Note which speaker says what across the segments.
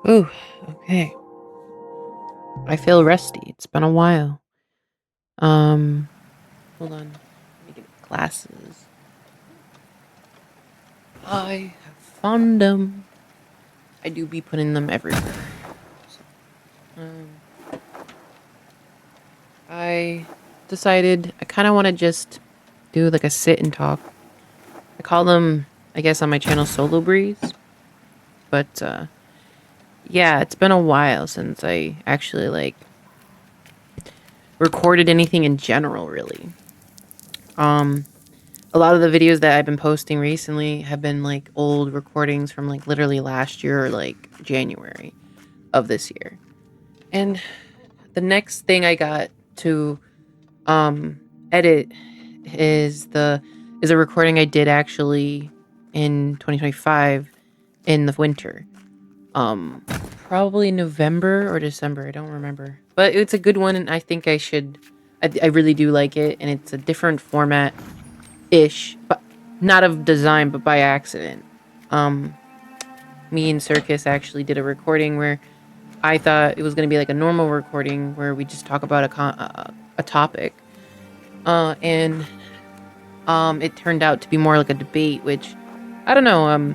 Speaker 1: Ooh, okay. I feel rusty. It's been a while. Um, Hold on. Let me get glasses. I have found them. I do be putting them everywhere. So, I decided I kind of want to just do like a sit and talk. I call them, I guess, on my channel Solo Breeze. But yeah, it's been a while since I actually recorded anything in general, really. Um, a lot of the videos that I've been posting recently have been like old recordings from like literally last year or like January of this year. And the next thing I got to edit is a recording I did actually in 2025 in the winter. Um Probably November or December, I don't remember. But it's a good one and I think I really do like it, and it's a different format ish, but not of design, but by accident. Um, Me and Circus actually did a recording where I thought it was going to be like a normal recording where we just talk about a topic, and it turned out to be more like a debate, which I don't know.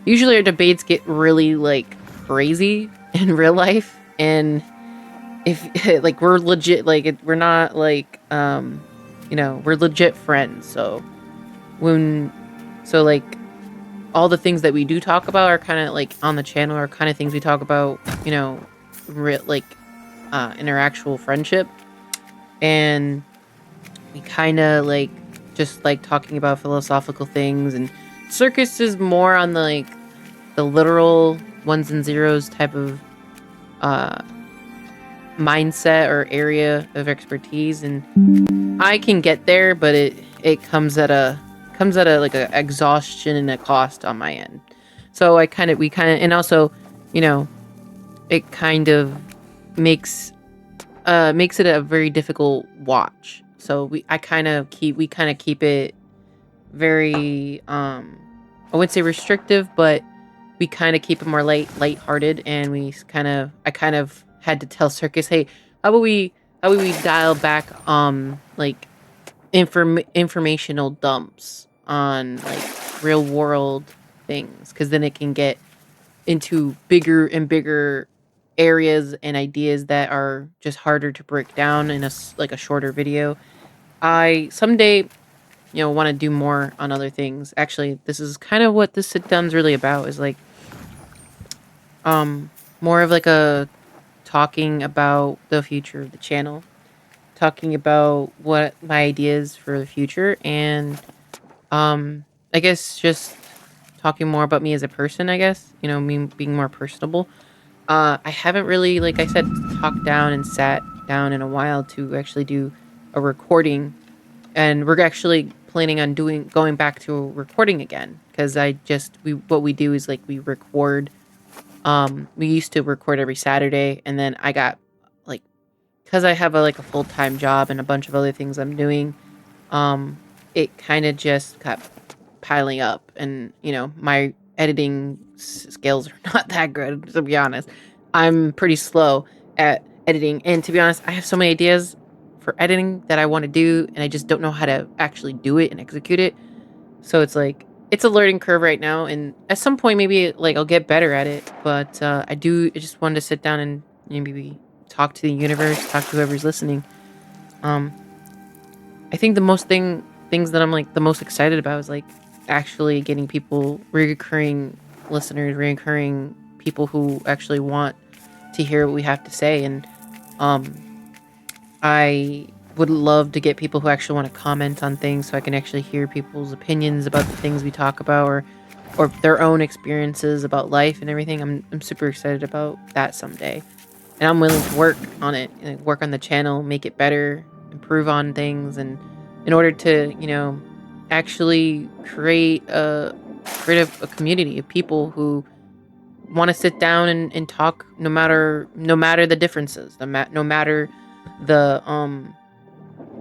Speaker 1: Usually our debates get really like crazy in real life, and if like we're legit, like we're not like we're legit friends, so when so like all the things that we do talk about are kind of like on the channel are kind of things we talk about, like in our actual friendship. And we kind of like just like talking about philosophical things, and Circus is more on the like the literal ones and zeros type of uh mindset or area of expertise, and I can get there, but it comes at a like a exhaustion and a cost on my end. So we kind of, and also, you know, it kind of makes makes it a very difficult watch. So we kind of keep it very I wouldn't say restrictive, but we kind of keep it more lighthearted, and I kind of had to tell Circus, hey, how about we how about we dial back like informational dumps on like real world things, because then it can get into bigger and bigger areas and ideas that are just harder to break down in like a shorter video. I someday, want to do more on other things. Actually, this is kind of what this sit down's really about, is like um more of like a talking about the future of the channel, talking about what my ideas for the future, and I guess just talking more about me as a person, I guess, me being more personable. I haven't really, like I said, talked down and sat down in a while to actually do a recording, and we're actually planning on doing going back to recording again, because we what we do is like we record. We used to record every Saturday, and then I got like, because I have a full-time job and a bunch of other things I'm doing, um, it kind of just kept piling up, and my editing skills are not that good, to be honest. I'm pretty slow at editing, and to be honest, I have so many ideas for editing that I want to do, and I just don't know how to actually do it and execute it. So it's like it's a learning curve right now, and at some point maybe like I'll get better at it. But I just wanted to sit down and maybe talk to the universe, talk to whoever's listening. Um, I think the things that I'm like the most excited about is like actually getting people, recurring listeners, recurring people who actually want to hear what we have to say. And um I would love to get people who actually want to comment on things, so I can actually hear people's opinions about the things we talk about, or their own experiences about life and everything. I'm super excited about that someday. And I'm willing to work on it, work on the channel, make it better, improve on things, and in order to, actually create a community of people who want to sit down and talk, no matter the differences, no matter the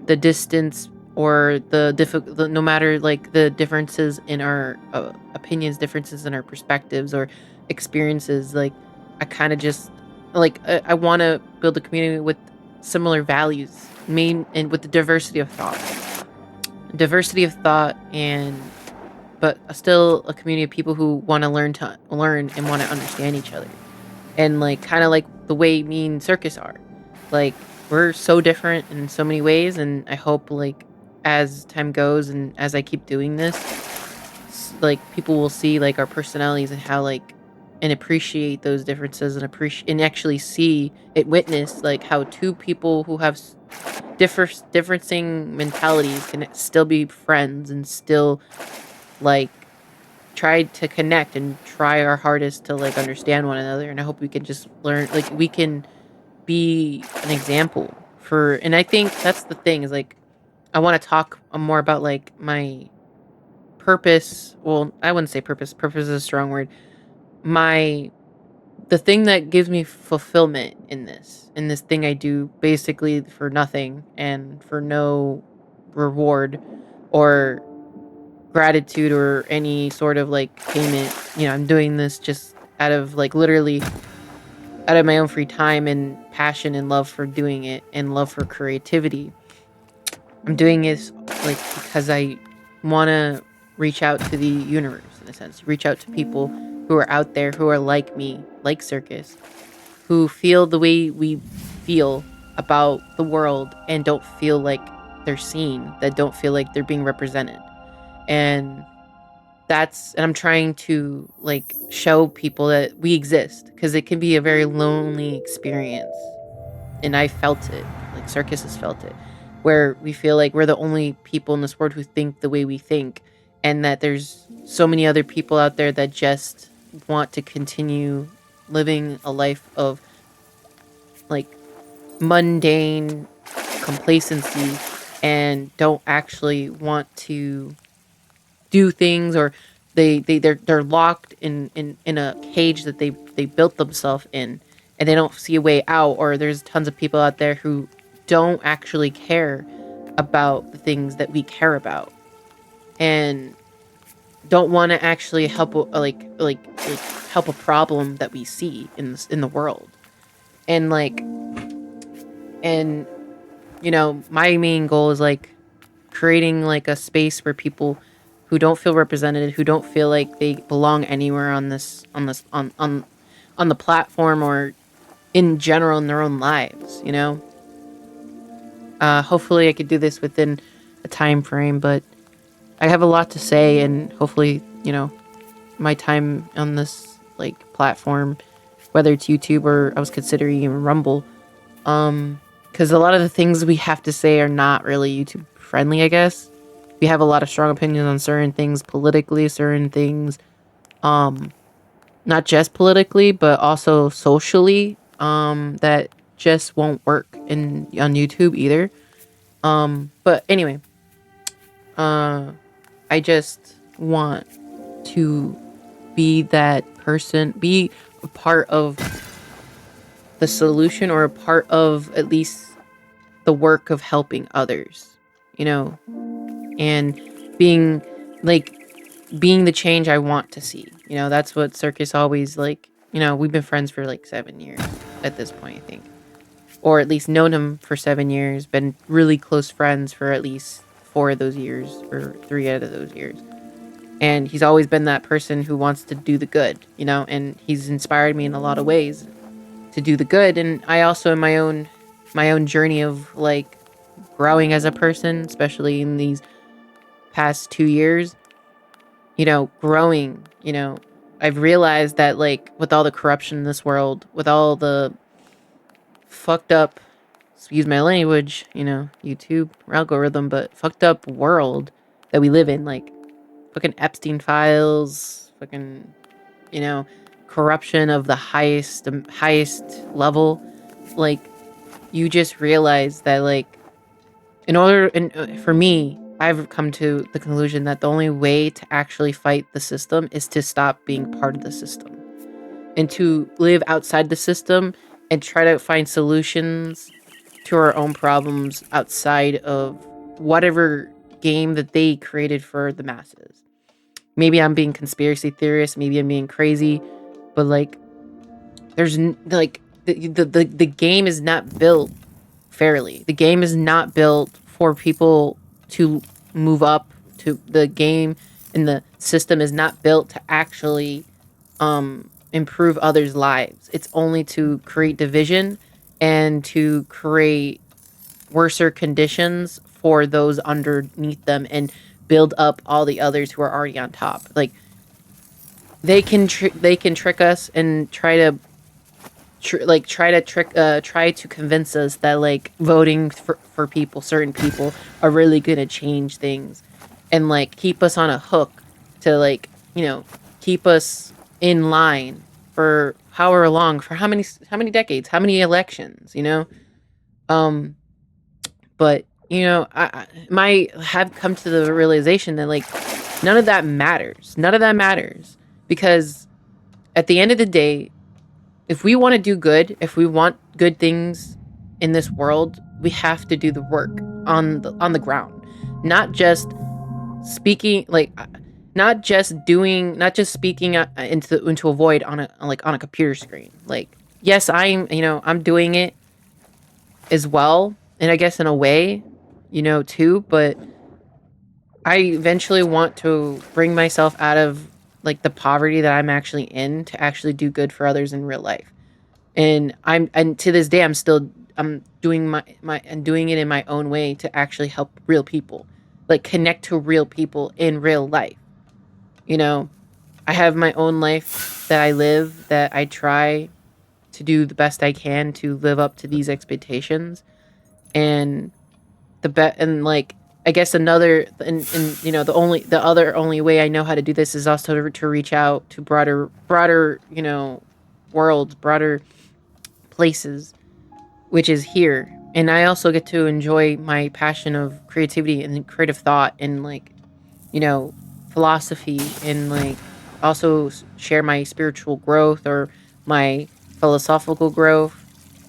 Speaker 1: the distance, or no matter like the differences in our opinions, differences in our perspectives or experiences. Like I kind of just like I want to build a community with similar values, main and with the diversity of thought, and but still a community of people who want to learn and want to understand each other, and like kind of like the way me and Circus are, like we're so different in so many ways, and I hope like as time goes and as I keep doing this, like people will see like our personalities and how like and appreciate those differences and appreciate and actually see it witness like how two people who have differencing mentalities can still be friends and still like try to connect and try our hardest to like understand one another. And I hope we can just learn like we can be an example for, and I think that's the thing is like I want to talk more about like my purpose. Well, I wouldn't say purpose. Purpose is a strong word. My the thing that gives me fulfillment in this thing I do basically for nothing and for no reward or gratitude or any sort of like payment. You know, I'm doing this just out of like literally out of my own free time and passion and love for doing it and love for creativity. I'm doing this like because I want to reach out to the universe in a sense, reach out to people who are out there who are like me, like Circus, who feel the way we feel about the world and don't feel like they're seen, that don't feel like they're being represented. And and I'm trying to like show people that we exist because it can be a very lonely experience, and I felt it, like Circus has felt it, where we feel like we're the only people in this world who think the way we think, and that there's so many other people out there that just want to continue living a life of like mundane complacency and don't actually want to do things, or they're locked in a cage that they built themselves in, and they don't see a way out. Or there's tons of people out there who don't actually care about the things that we care about and don't want to actually help like help a problem that we see in the world. And like and you know, my main goal is like creating like a space where people who don't feel represented, who don't feel like they belong anywhere on the platform or in general in their own lives, you know. Hopefully I could do this within a time frame, but I have a lot to say, and hopefully, you know, my time on this like platform, whether it's YouTube or I was considering even Rumble, because a lot of the things we have to say are not really YouTube friendly, I guess. We have a lot of strong opinions on certain things politically, certain things, um, not just politically, but also socially, that just won't work in on YouTube either. But anyway, uh, I just want to be that person, be a part of the solution or a part of at least the work of helping others, you know, and being like being the change I want to see. You know, that's what Circus always like, you know, we've been friends for like 7 years at this point, I think. Or at least known him for 7 years, been really close friends for at least 4 of those years or 3 out of those years. And he's always been that person who wants to do the good, you know, and he's inspired me in a lot of ways to do the good. And I also in my own journey of like growing as a person, especially in these past 2 years, you know, growing, you know, I've realized that like with all the corruption in this world, with all the fucked up, excuse my language, you know, YouTube algorithm, but fucked up world that we live in, like fucking Epstein files, fucking, you know, corruption of the highest level, like you just realize that like in order and for me, I've come to the conclusion that the only way to actually fight the system is to stop being part of the system and to live outside the system and try to find solutions to our own problems outside of whatever game that they created for the masses. Maybe I'm being conspiracy theorist, maybe I'm being crazy, but like like the game is not built fairly. The game is not built for people to move up. To the game and the system is not built to actually improve others' lives. It's only to create division and to create worser conditions for those underneath them and build up all the others who are already on top. Like they can trick us and try to convince us that like voting for people, certain people, are really gonna change things, and like keep us on a hook to like keep us in line for however long, for how many decades, how many elections, um but I my have come to the realization that like none of that matters, because at the end of the day, if we want to do good, if we want good things in this world, we have to do the work on the ground. Not just speaking like not just speaking into a void on a computer screen. Like yes, I'm doing it as well, and I guess in a way, too, but I eventually want to bring myself out of like the poverty that I'm actually in to actually do good for others in real life. And to this day I'm doing I'm doing it in my own way to actually help real people, like connect to real people in real life. you know I have my own life that I live, that I try to do the best I can to live up to these expectations. And and like I guess another and the other only way I know how to do this is also to reach out to broader worlds, broader places, which is here. And I also get to enjoy my passion of creativity and creative thought and like, you know, philosophy, and like also share my spiritual growth or my philosophical growth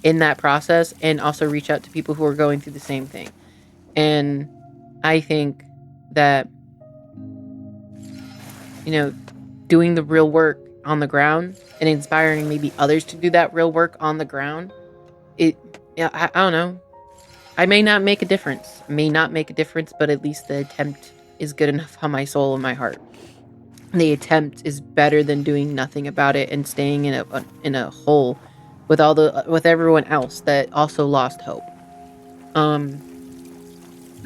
Speaker 1: in that process, and also reach out to people who are going through the same thing. And I think that, you know, doing the real work on the ground and inspiring maybe others to do that real work on the ground, it, yeah, I don't know. I may not make a difference, but at least the attempt is good enough on my soul and my heart. The attempt is better than doing nothing about it and staying in a hole with everyone else that also lost hope. Um,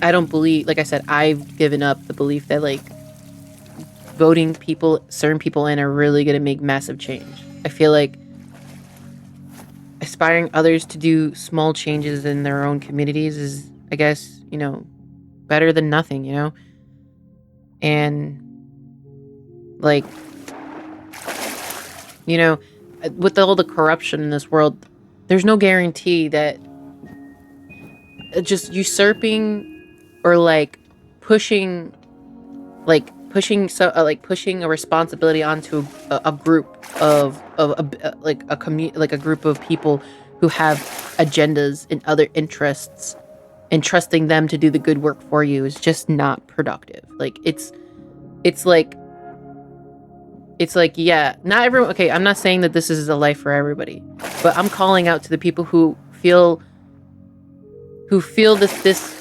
Speaker 1: I don't believe, like I said, I've given up the belief that like voting certain people in are really going to make massive change. I feel like aspiring others to do small changes in their own communities is, I guess, better than nothing, And like, you know, with all the corruption in this world, there's no guarantee that just usurping or pushing pushing a responsibility onto a group a group of people who have agendas and other interests, and trusting them to do the good work for you is just not productive. It's like yeah, not everyone. Okay, I'm not saying that this is a life for everybody, but I'm calling out to the people who feel that this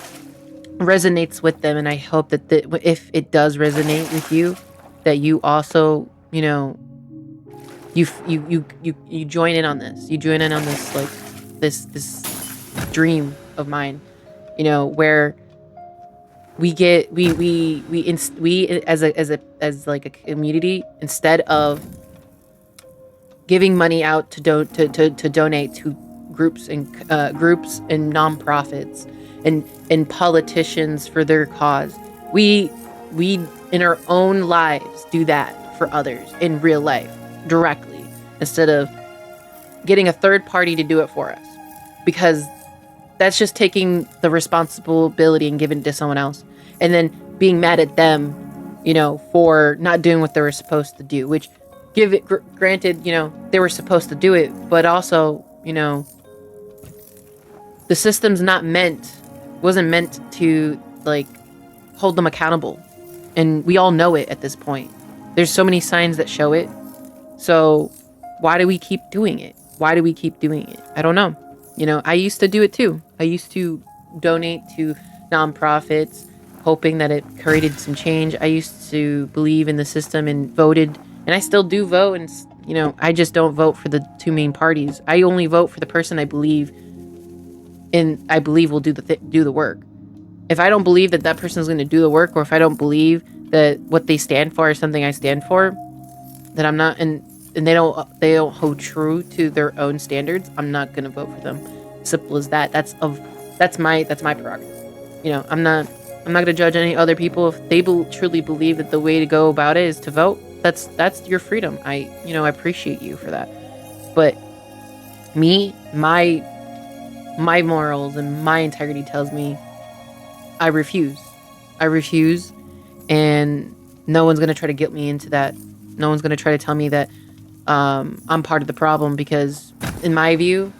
Speaker 1: resonates with them, and I hope that if it does resonate with you, that you also, you join in on this. You join in on this, like this dream of mine, where we as like a community, instead of giving money out to donate to groups and nonprofits and politicians for their cause, we in our own lives do that for others in real life directly, instead of getting a third party to do it for us, because that's just taking the responsibility and giving it to someone else, and then being mad at them, for not doing what they were supposed to do. Which, granted, they were supposed to do it, but also, the system's wasn't meant to like hold them accountable, and we all know it at this point. There's so many signs that show it. So why do we keep doing it? Why do we keep doing it? I don't know. I used to do it too. I used to donate to nonprofits, hoping that it created some change. I used to believe in the system and voted, and I still do vote. And I just don't vote for the two main parties. I only vote for the person I believe in. I believe will do the work. If I don't believe that that person is going to do the work, or if I don't believe that what they stand for is something I stand for, that I'm not, and they don't hold true to their own standards, I'm not gonna vote for them. Simple as that. That's my prerogative. I'm not gonna judge any other people if they truly believe that the way to go about it is to vote. That's your freedom. I appreciate you for that. But me, my morals and my integrity tells me I refuse. I refuse, and no one's gonna try to guilt me into that. No one's gonna try to tell me that I'm part of the problem, because, in my view,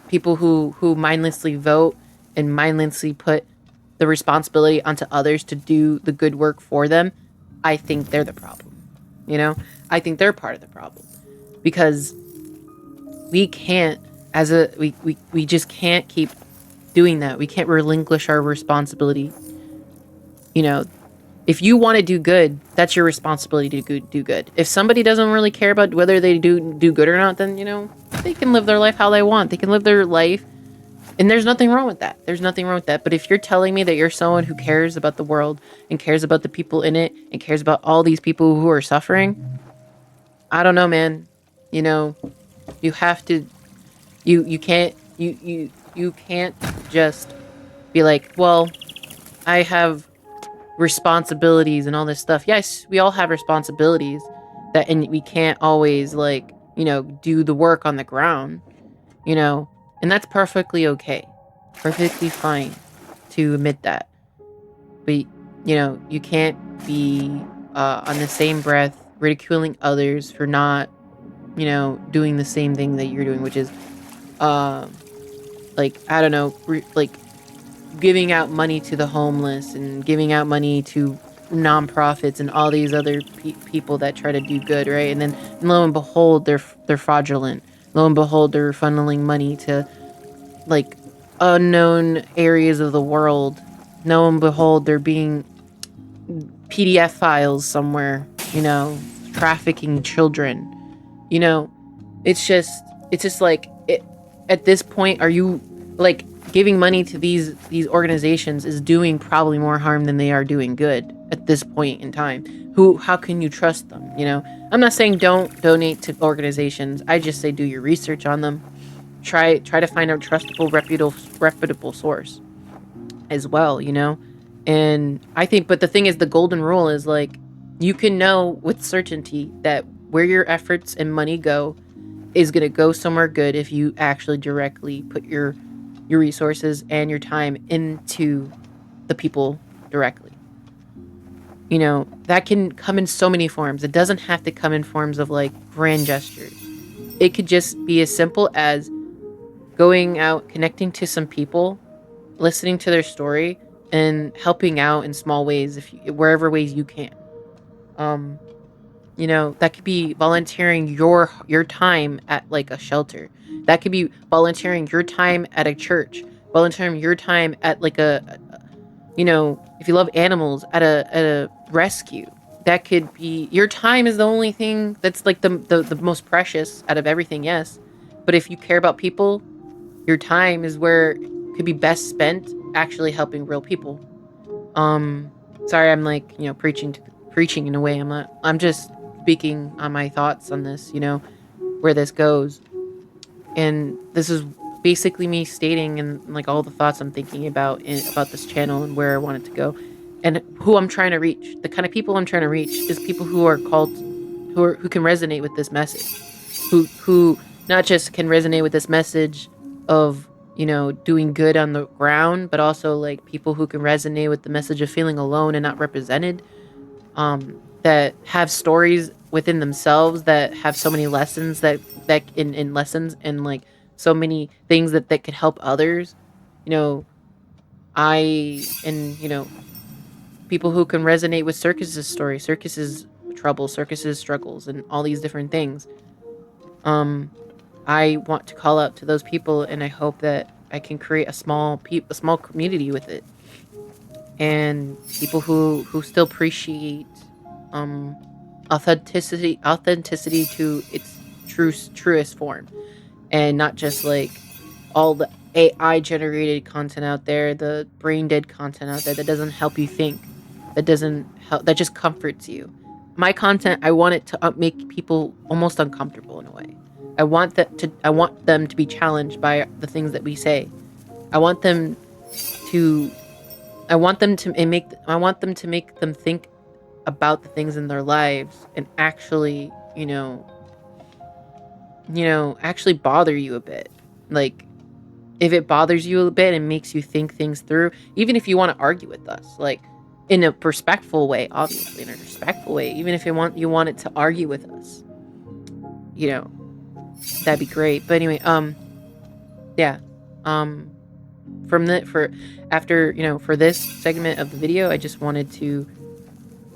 Speaker 1: people who mindlessly vote and mindlessly put the responsibility onto others to do the good work for them, I think they're the problem. You know, I think they're part of the problem, because we can't, we just can't keep doing that. We can't relinquish our responsibility. You know, if you want to do good, that's your responsibility to do good. If somebody doesn't really care about whether they do good or not, then they can live their life how they want. They can live their life, and there's nothing wrong with that. There's nothing wrong with that. But if you're telling me that you're someone who cares about the world and cares about the people in it and cares about all these people who are suffering, I don't know, man. You know, you have to. You can't. You can't just be like, well, I have responsibilities and all this stuff. Yes, we all have responsibilities, and we can't always, like, do the work on the ground, you know, and that's perfectly okay. Perfectly fine to admit that. But you can't be on the same breath ridiculing others for not, doing the same thing that you're doing, which is uh like, I don't know, like giving out money to the homeless and giving out money to nonprofits and all these other people that try to do good, right? And then, lo and behold, they're fraudulent. Lo and behold, they're funneling money to, like, unknown areas of the world. Lo and behold, they're being PDF files somewhere, trafficking children. You know, it's just like, at this point, are you, like, giving money to these organizations is doing probably more harm than they are doing good at this point in time. How can you trust them? I'm not saying don't donate to organizations. I just say do your research on them. Try to find a trustable, reputable source as well. And I think, but the thing is, the golden rule is, like, you can know with certainty that where your efforts and money go is going to go somewhere good if you actually directly put your resources and your time into the people directly. That can come in so many forms. It doesn't have to come in forms of, like, grand gestures. It could just be as simple as going out, connecting to some people, listening to their story, and helping out in small ways, wherever ways you can. Um, that could be volunteering your time at, like, a shelter. That could be volunteering your time at a church, volunteering your time at, like, if you love animals, at a rescue. That could be, your time is the only thing that's, like, the most precious out of everything, yes. But if you care about people, your time is where it could be best spent actually helping real people. Um, Sorry, I'm, like, preaching in a way. I'm just speaking on my thoughts on this, where this goes. And this is basically me stating, and, like, all the thoughts I'm thinking about this channel and where I want it to go, and who I'm trying to reach. The kind of people I'm trying to reach is people who are called, who can resonate with this message, who not just can resonate with this message of, doing good on the ground, but also, like, people who can resonate with the message of feeling alone and not represented, that have stories within themselves, that have so many lessons, that in lessons, and, like, so many things that could help others. you know and, people who can resonate with Circus's story, Circus's trouble, Circus's struggles, and all these different things. um I want to call out to those people, and I hope that I can create a small community with it, and people who still appreciate um authenticity to its truest form, and not just like all the AI generated content out there, the brain dead content out there that doesn't help you think, that doesn't help, that just comforts you. My content, I want it to make people almost uncomfortable in a way. I want them to be challenged by the things that we say. I want them to I want them to make them think about the things in their lives and actually, actually bother you a bit. Like, if it bothers you a bit and makes you think things through, even if you want to argue with us, like in a respectful way, obviously in a respectful way, even if you want it to argue with us, you know, that'd be great. But anyway, yeah, um, from the for after for this segment of the video, I just wanted to,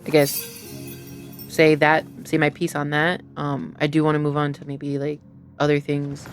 Speaker 1: I guess, say my piece on that. I do want to move on to maybe like other things